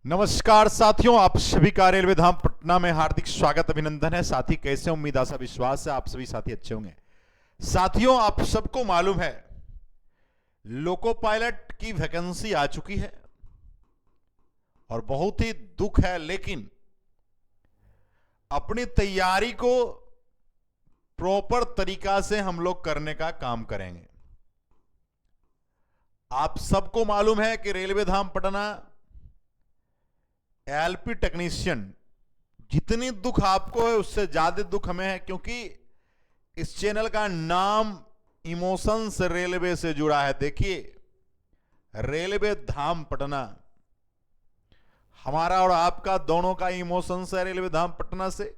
नमस्कार साथियों, आप सभी का रेलवे धाम पटना में हार्दिक स्वागत अभिनंदन है। साथी कैसे, उम्मीद आशा विश्वास है आप सभी साथी अच्छे होंगे। साथियों, आप सबको मालूम है लोको पायलट की वैकेंसी आ चुकी है और बहुत ही दुख है, लेकिन अपनी तैयारी को प्रॉपर तरीका से हम लोग करने का काम करेंगे। आप सबको मालूम है कि रेलवे धाम पटना एलपी टेक्नीशियन, जितनी दुख आपको है उससे ज्यादा दुख हमें है, क्योंकि इस चैनल का नाम इमोशंस रेलवे से जुड़ा है। देखिए, रेलवे धाम पटना हमारा और आपका दोनों का इमोशंस है रेलवे धाम पटना से।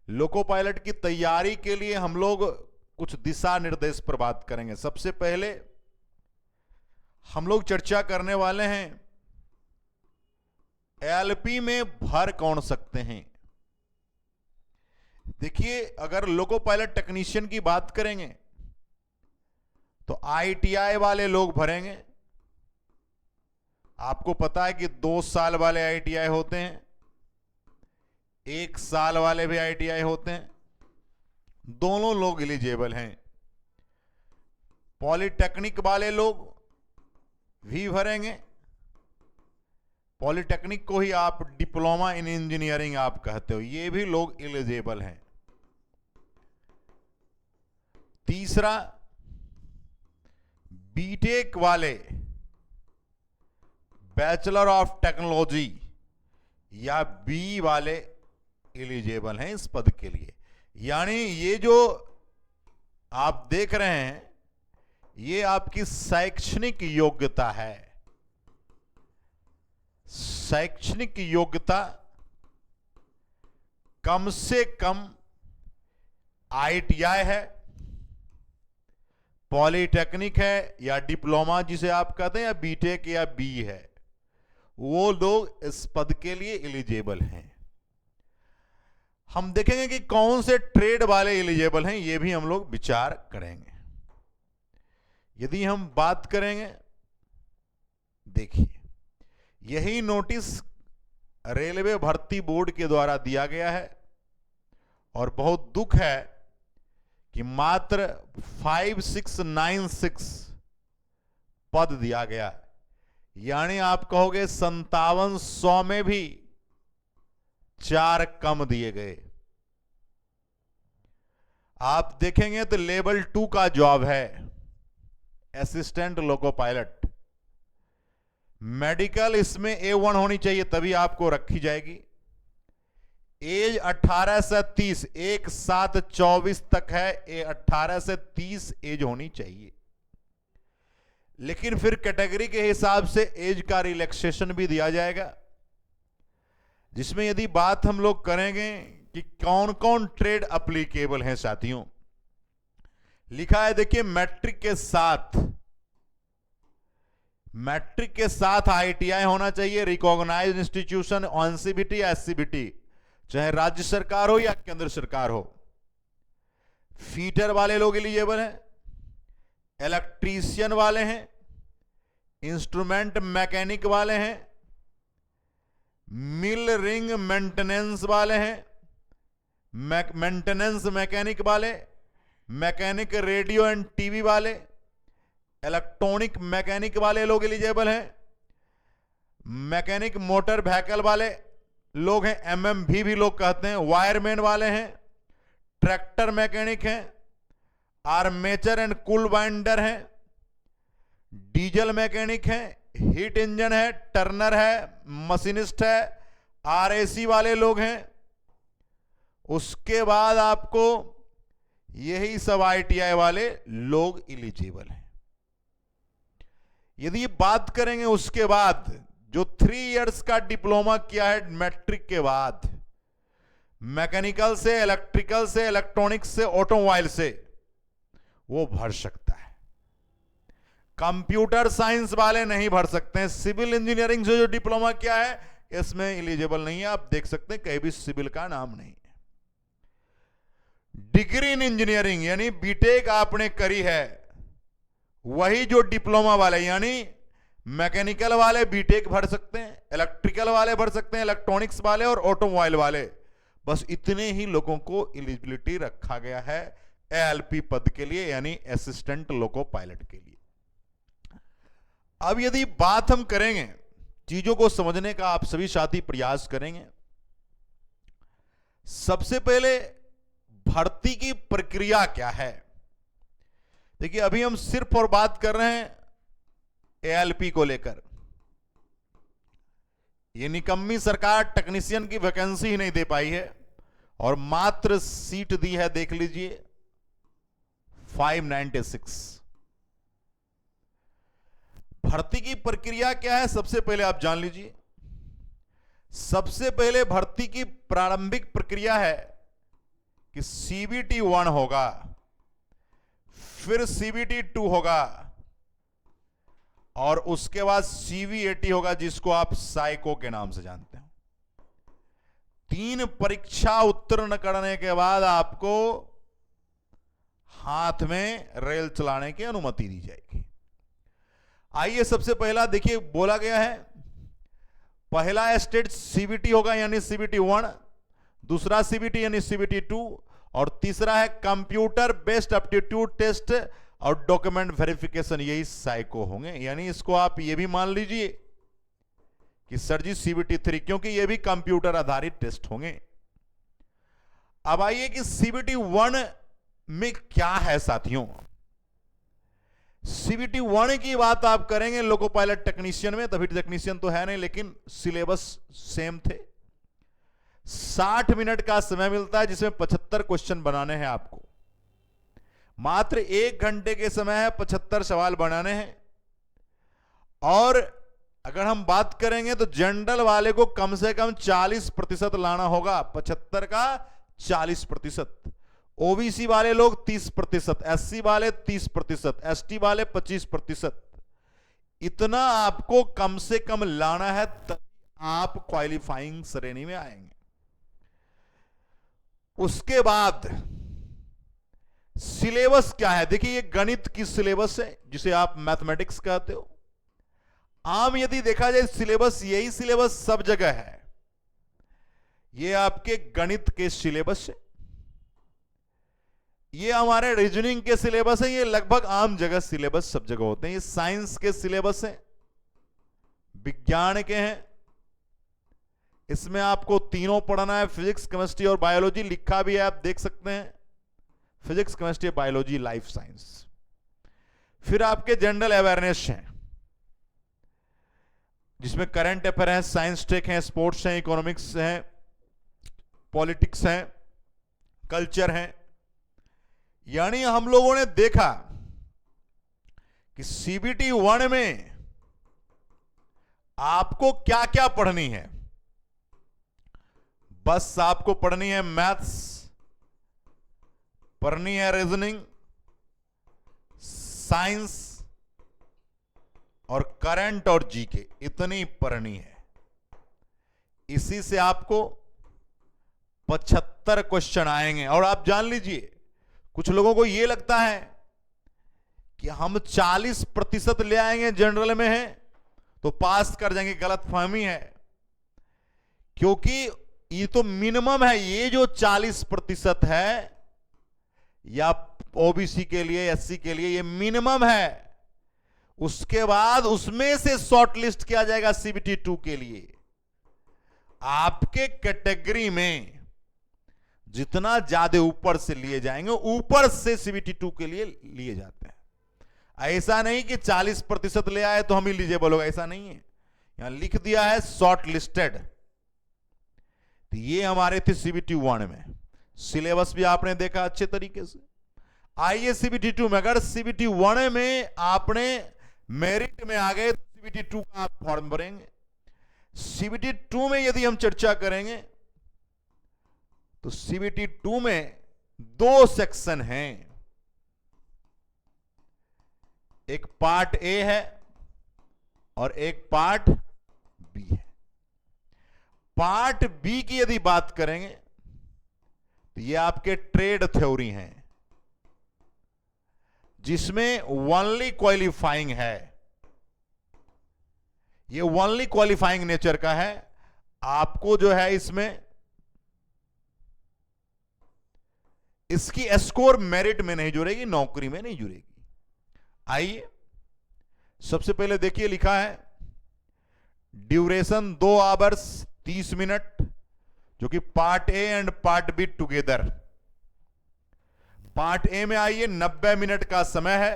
लोको पायलट की तैयारी के लिए हम लोग कुछ दिशा निर्देश पर बात करेंगे। सबसे पहले हम लोग चर्चा करने वाले हैं एलपी में भर कौन सकते हैं। देखिए, अगर लोको पायलट टेक्नीशियन की बात करेंगे तो आईटीआई वाले लोग भरेंगे। आपको पता है कि 2 साल वाले आईटीआई होते हैं, 1 साल वाले भी आईटीआई होते हैं, दोनों लोग एलिजिबल हैं। पॉलिटेक्निक वाले लोग भी भरेंगे। पॉलिटेक्निक को ही आप डिप्लोमा इन इंजीनियरिंग आप कहते हो, ये भी लोग एलिजिबल हैं। तीसरा, बीटेक वाले, बैचलर ऑफ टेक्नोलॉजी या बी वाले एलिजिबल हैं इस पद के लिए। यानी ये जो आप देख रहे हैं ये आपकी शैक्षणिक योग्यता है। शैक्षणिक योग्यता कम से कम आईटीआई है, पॉलिटेक्निक है या डिप्लोमा जिसे आप कहते हैं, या बीटेक या बी है, वो लोग इस पद के लिए एलिजिबल हैं। हम देखेंगे कि कौन से ट्रेड वाले एलिजिबल हैं, ये भी हम लोग विचार करेंगे। यदि हम बात करेंगे, देखिए, यही नोटिस रेलवे भर्ती बोर्ड के द्वारा दिया गया है और बहुत दुख है कि मात्र 5696 पद दिया गया। यानी आप कहोगे 5700 में भी 4 कम दिए गए। आप देखेंगे तो लेवल 2 का जॉब है, असिस्टेंट लोको पायलट। मेडिकल इसमें A1 होनी चाहिए, तभी आपको रखी जाएगी। एज 18 से 30, 1/7/24 तक है, 18 से 30 एज होनी चाहिए। लेकिन फिर कैटेगरी के हिसाब से एज का रिलैक्सेशन भी दिया जाएगा, जिसमें यदि बात हम लोग करेंगे कि कौन कौन ट्रेड अप्लीकेबल हैं साथियों, लिखा है, देखिए, मैट्रिक के साथ आईटीआई होना चाहिए, रिकॉग्नाइज्ड इंस्टीट्यूशन, एनसीबीटी या एससीबीटी, चाहे राज्य सरकार हो या केंद्र सरकार हो। फीटर वाले लोग एलिजिबल हैं, इलेक्ट्रीशियन वाले हैं, इंस्ट्रूमेंट मैकेनिक वाले हैं, मिल रिंग मेंटेनेंस वाले हैं, मेंटेनेंस मैकेनिक वाले, मैकेनिक रेडियो एंड टीवी वाले, इलेक्ट्रॉनिक मैकेनिक वाले लोग एलिजिबल हैं, मैकेनिक मोटर व्हीकल वाले लोग हैं, एमएमवी भी लोग कहते हैं, वायरमैन वाले हैं, ट्रैक्टर मैकेनिक हैं, आर्मेचर एंड कूल बाइंडर हैं, डीजल मैकेनिक हैं, हीट इंजन है, टर्नर है, मशीनिस्ट है, आरएसी वाले लोग हैं। उसके बाद आपको यही सब आईटीआई वाले लोग एलिजिबल हैं। यदि बात करेंगे उसके बाद जो 3 इयर्स का डिप्लोमा किया है मैट्रिक के बाद, मैकेनिकल से, इलेक्ट्रिकल से, इलेक्ट्रॉनिक्स से, ऑटोमोबाइल से, वो भर सकता है। कंप्यूटर साइंस वाले नहीं भर सकते हैं। सिविल इंजीनियरिंग से जो डिप्लोमा किया है इसमें एलिजिबल नहीं है। आप देख सकते हैं कहीं भी सिविल का नाम नहीं है। डिग्री इन इंजीनियरिंग यानी बीटेक आपने करी है, वही जो डिप्लोमा वाले, यानी मैकेनिकल वाले बीटेक भर सकते हैं, इलेक्ट्रिकल वाले भर सकते हैं, इलेक्ट्रॉनिक्स वाले और ऑटोमोबाइल वाले। बस इतने ही लोगों को एलिजिबिलिटी रखा गया है एएलपी पद के लिए, यानी असिस्टेंट लोको पायलट के लिए। अब यदि बात हम करेंगे, चीजों को समझने का आप सभी साथी प्रयास करेंगे। सबसे पहले भर्ती की प्रक्रिया क्या है। देखिए, अभी हम सिर्फ और बात कर रहे हैं एएलपी को लेकर। ये निकम्मी सरकार टेक्नीशियन की वैकेंसी ही नहीं दे पाई है और मात्र सीट दी है, देख लीजिए 596। भर्ती की प्रक्रिया क्या है, सबसे पहले आप जान लीजिए। सबसे पहले भर्ती की प्रारंभिक प्रक्रिया है कि सीबीटी 1 होगा, फिर सीबीटी 2 होगा और उसके बाद सीवीएटी होगा, जिसको आप साइको के नाम से जानते हैं। 3 परीक्षा उत्तीर्ण करने के बाद आपको हाथ में रेल चलाने की अनुमति दी जाएगी। आइए, सबसे पहला देखिए, बोला गया है पहला स्टेज सीबीटी होगा यानी सीबीटी 1, दूसरा सीबीटी यानी सीबीटी 2 और तीसरा है कंप्यूटर बेस्ड एप्टीट्यूड टेस्ट और डॉक्यूमेंट वेरिफिकेशन, यही साइको होंगे। यानी इसको आप ये भी मान लीजिए कि सर जी सीबीटी 3, क्योंकि ये भी कंप्यूटर आधारित टेस्ट होंगे। अब आइए कि सीबीटी 1 में क्या है साथियों। सीबीटी 1 की बात आप करेंगे लोको पायलट टेक्नीशियन में, तभी टेक्नीशियन तो है नहीं, लेकिन सिलेबस सेम थे। 60 मिनट का समय मिलता है, जिसमें 75 क्वेश्चन बनाने हैं आपको। मात्र 1 घंटे के समय है, 75 सवाल बनाने हैं। और अगर हम बात करेंगे तो जनरल वाले को कम से कम 40% लाना होगा, 75 का 40%। ओबीसी वाले लोग 30%, एससी वाले 30%, एसटी वाले 25%। इतना आपको कम से कम लाना है, तब आप क्वालिफाइंग श्रेणी में आएंगे। उसके बाद सिलेबस क्या है। देखिए, ये गणित की सिलेबस है, जिसे आप मैथमेटिक्स कहते हो। आम यदि देखा जाए सिलेबस, यही सिलेबस सब जगह है। ये आपके गणित के सिलेबस है, ये हमारे रीजनिंग के सिलेबस है, ये लगभग आम जगह सिलेबस सब जगह होते हैं। ये साइंस के सिलेबस हैं, विज्ञान के हैं। इसमें आपको तीनों पढ़ना है, फिजिक्स, केमिस्ट्री और बायोलॉजी। लिखा भी है, आप देख सकते हैं, physics, chemistry, biology, life science. फिर आपके जनरल अवेयरनेस हैं, जिसमें करंट अफेयर है, साइंस टेक है, स्पोर्ट्स है, इकोनॉमिक्स है, पॉलिटिक्स है, कल्चर है। यानी हम लोगों ने देखा कि सीबीटी 1 में आपको क्या क्या पढ़नी है। बस आपको पढ़नी है मैथ्स, पढ़नी है रीजनिंग, साइंस और करंट और जीके, इतनी पढ़नी है। इसी से आपको 75 क्वेश्चन आएंगे। और आप जान लीजिए, कुछ लोगों को यह लगता है कि हम 40% ले आएंगे जनरल में है तो पास कर जाएंगे। गलतफहमी है, क्योंकि ये तो मिनिमम है। ये जो 40% है या ओबीसी के लिए, एससी के लिए, ये मिनिमम है। उसके बाद उसमें से शॉर्ट लिस्ट किया जाएगा सीबीटी 2 के लिए। आपके कैटेगरी में जितना ज्यादा ऊपर से लिए जाएंगे, ऊपर से सीबीटी 2 के लिए लिए जाते हैं। ऐसा नहीं कि 40% ले आए तो हम एलिजिबल होगा, ऐसा नहीं है। यहां लिख दिया है शॉर्ट लिस्टेड। तो ये हमारे थे सीबीटी 1 में। सिलेबस भी आपने देखा अच्छे तरीके से। आइए सीबीटी 2 में। अगर सीबीटी 1 में आपने मेरिट में आ गए तो सीबीटी 2 का आप फॉर्म भरेंगे। सीबीटी 2 में यदि हम चर्चा करेंगे तो सीबीटी 2 में 2 सेक्शन हैं। एक पार्ट ए है और एक पार्ट बी है। पार्ट बी की यदि बात करेंगे तो ये आपके ट्रेड थ्योरी हैं, जिसमें ओनली क्वालिफाइंग है। ये ओनली क्वालिफाइंग नेचर का है। आपको जो है इसमें इसकी स्कोर मेरिट में नहीं जुड़ेगी, नौकरी में नहीं जुड़ेगी। आइए सबसे पहले देखिए, लिखा है ड्यूरेशन 2 आवर्स 30 मिनट, जो कि part A and part be together. Part A में आइए 90 मिनट का समय है,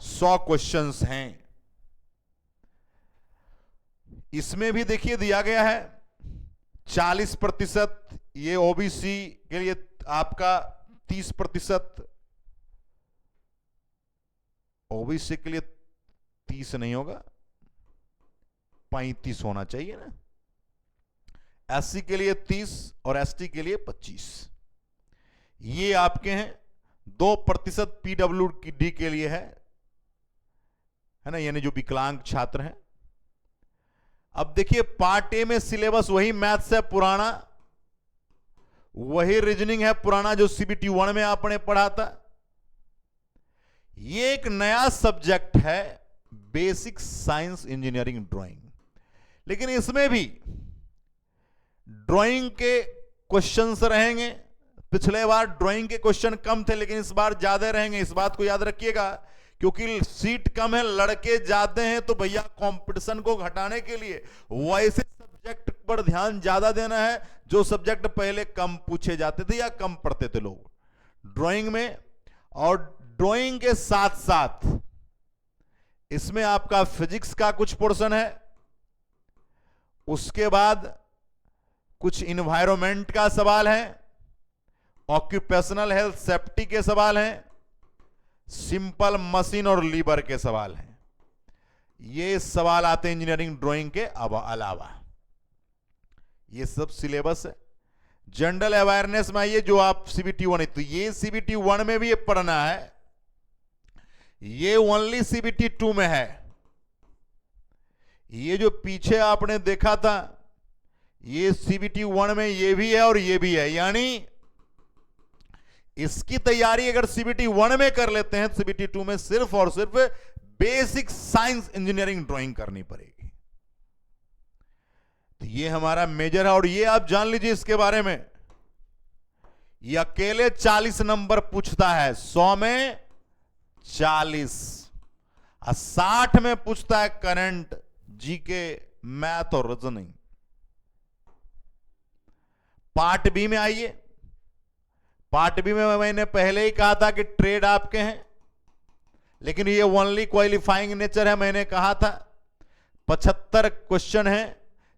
100 क्वेश्चंस हैं। इसमें भी देखिए दिया गया है 40%, ये ओबीसी के लिए आपका 30%, ओबीसी के लिए 30 नहीं होगा, 35 होना चाहिए ना। एससी के लिए 30 और एसटी के लिए 25। ये आपके हैं। 2% पीडब्ल्यूडी के लिए है ना, यानी जो विकलांग छात्र हैं। अब देखिए पार्ट ए में सिलेबस वही मैथ्स है पुराना, वही रीजनिंग है पुराना जो सीबीटी 1 में आपने पढ़ा था। ये एक नया सब्जेक्ट है, बेसिक साइंस इंजीनियरिंग ड्राइंग। लेकिन इसमें भी ड्राइंग के क्वेश्चंस रहेंगे। पिछले बार ड्राइंग के क्वेश्चन कम थे, लेकिन इस बार ज्यादा रहेंगे, इस बात को याद रखिएगा। क्योंकि सीट कम है, लड़के ज्यादा हैं, तो भैया कंपटीशन को घटाने के लिए वैसे सब्जेक्ट पर ध्यान ज्यादा देना है जो सब्जेक्ट पहले कम पूछे जाते थे या कम पढ़ते थे लोग ड्राइंग में। और ड्राइंग के साथ साथ इसमें आपका फिजिक्स का कुछ पोर्शन है, उसके बाद कुछ इन्वायरमेंट का सवाल है, ऑक्यूपेशनल हेल्थ सेफ्टी के सवाल हैं, सिंपल मशीन और लीवर के सवाल हैं। ये सवाल आते हैं इंजीनियरिंग ड्राइंग के अलावा। ये सब सिलेबस है। जनरल अवेयरनेस में आइए, जो आप सीबीटी 1 है, तो ये सीबीटी 1 में भी ये पढ़ना है, ये ओनली सीबीटी 2 में है। ये जो पीछे आपने देखा था, ये सीबीटी 1 में ये भी है और ये भी है, यानी इसकी तैयारी अगर सीबीटी 1 में कर लेते हैं, सीबीटी 2 में सिर्फ और सिर्फ बेसिक साइंस इंजीनियरिंग ड्राइंग करनी पड़ेगी। तो ये हमारा मेजर है। और ये आप जान लीजिए इसके बारे में, ये अकेले 40 नंबर पूछता है, 100 में 40 और 60 में पूछता है करंट, जीके, मैथ और रीजनिंग। पार्ट बी में आइए। पार्ट बी में मैंने पहले ही कहा था कि ट्रेड आपके हैं, लेकिन ये ओनली क्वालिफाइंग नेचर है। मैंने कहा था 75 क्वेश्चन है,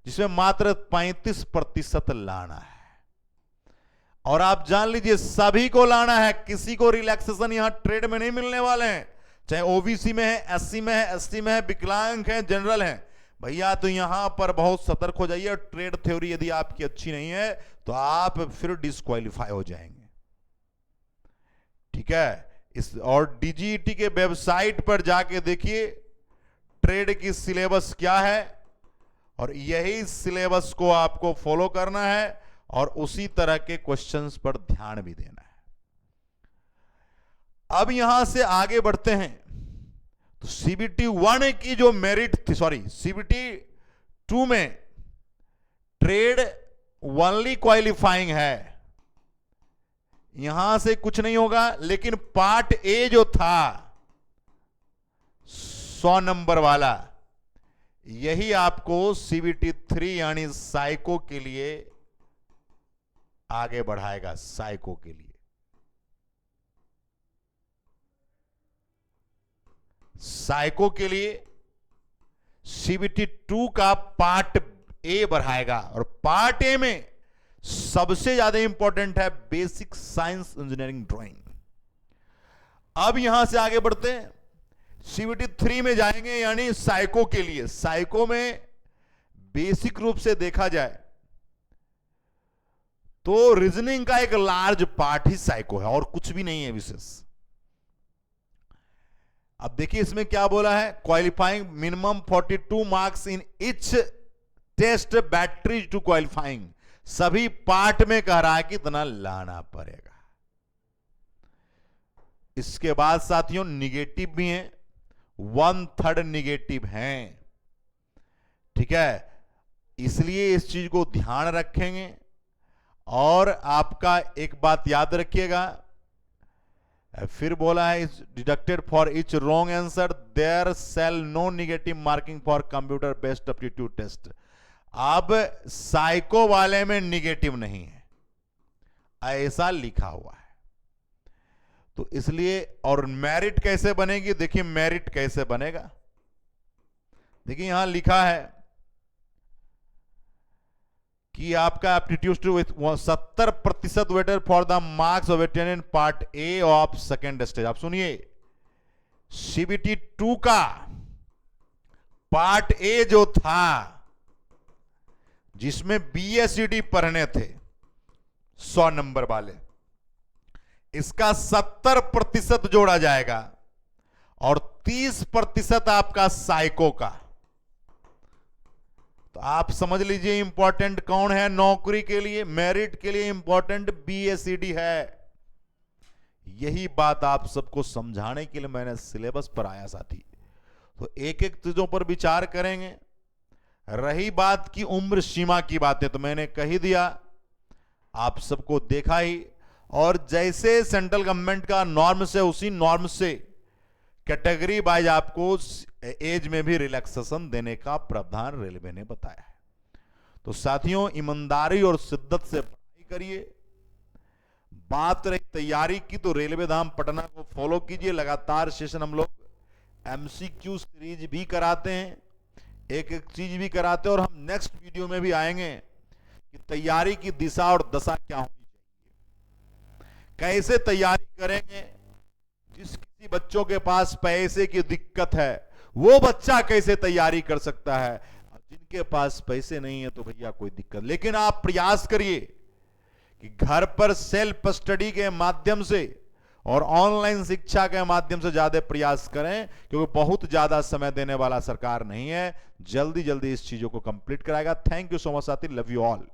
जिसमें मात्र 35% लाना है। और आप जान लीजिए सभी को लाना है, किसी को रिलैक्सेशन यहां ट्रेड में नहीं मिलने वाले हैं, चाहे ओबीसी में है, एससी में है, एसटी में है, विकलांग है, जनरल है। भैया तो यहां पर बहुत सतर्क हो जाइए। ट्रेड थ्योरी यदि आपकी अच्छी नहीं है तो आप फिर डिस्क्वालीफाई हो जाएंगे, ठीक है। इस और डीजीईटी के वेबसाइट पर जाके देखिए ट्रेड की सिलेबस क्या है, और यही सिलेबस को आपको फॉलो करना है और उसी तरह के क्वेश्चंस पर ध्यान भी देना है। अब यहां से आगे बढ़ते हैं। तो सीबीटी 1 की जो मेरिट थी, सीबीटी 2 में ट्रेड ओनली क्वालिफाइंग है, यहां से कुछ नहीं होगा। लेकिन पार्ट ए जो था 100 नंबर वाला, यही आपको सीबीटी 3 यानी साइको के लिए आगे बढ़ाएगा। साइको के लिए सीबीटी 2 का पार्ट ए बढ़ाएगा। और पार्ट ए में सबसे ज्यादा इंपॉर्टेंट है बेसिक साइंस इंजीनियरिंग ड्राइंग। अब यहां से आगे बढ़ते हैं, सीबीटी 3 में जाएंगे, यानी साइको के लिए। साइको में बेसिक रूप से देखा जाए तो रीजनिंग का एक लार्ज पार्ट ही साइको है और कुछ भी नहीं है विशेष। अब देखिए इसमें क्या बोला है, qualifying minimum 42 marks in each test battery to qualifying. सभी पार्ट में कह रहा है कि इतना लाना पड़ेगा। इसके बाद साथियों निगेटिव भी हैं, 1/3 निगेटिव हैं। ठीक है, इसलिए इस चीज को ध्यान रखेंगे। और आपका एक बात याद रखिएगा, फिर बोला है is deducted for each wrong answer there shall no negative marking for computer based aptitude test. अब साइको वाले में निगेटिव नहीं है, ऐसा लिखा हुआ है। तो इसलिए, और मेरिट कैसे बनेगी, देखिए मेरिट कैसे बनेगा, देखिए यहां लिखा है कि आपका aptitude to 70% weighted for the marks obtain in part A of second stage. आप सुनिए, सीबीटी 2 का पार्ट ए जो था, जिसमें बीएसईडी पढ़ने थे 100 नंबर वाले, इसका 70% जोड़ा जाएगा और 30% आपका साइको का। तो आप समझ लीजिए इंपॉर्टेंट कौन है नौकरी के लिए, मेरिट के लिए इंपॉर्टेंट बीएसईडी है। यही बात आप सबको समझाने के लिए मैंने सिलेबस पर आया साथी। तो एक एक चीजों पर विचार करेंगे। रही बात की उम्र सीमा की बातें, तो मैंने कही दिया, आप सबको देखा ही। और जैसे सेंट्रल गवर्नमेंट का नॉर्म से, उसी नॉर्म से कैटेगरी वाइज आपको एज में भी रिलैक्सेशन देने का प्रावधान रेलवे ने बताया है। तो साथियों, ईमानदारी और शिद्दत से पढ़ाई करिए। बात रही तैयारी की, तो रेलवे धाम पटना को फॉलो कीजिए। लगातार सेशन हम लोग एमसीक्यू सीरीज भी कराते हैं, एक एक चीज भी कराते हैं, और हम नेक्स्ट वीडियो में भी आएंगे कि तैयारी की दिशा और दशा क्या होनी चाहिए, कैसे तैयारी करेंगे। जिस किसी बच्चों के पास पैसे की दिक्कत है, वो बच्चा कैसे तैयारी कर सकता है, और जिनके पास पैसे नहीं है तो भैया कोई दिक्कत। लेकिन आप प्रयास करिए कि घर पर सेल्फ स्टडी के माध्यम से और ऑनलाइन शिक्षा के माध्यम से ज्यादा प्रयास करें, क्योंकि बहुत ज्यादा समय देने वाला सरकार नहीं है, जल्दी जल्दी इस चीजों को कंप्लीट कराएगा। थैंक यू सो मच साथी, लव यू ऑल।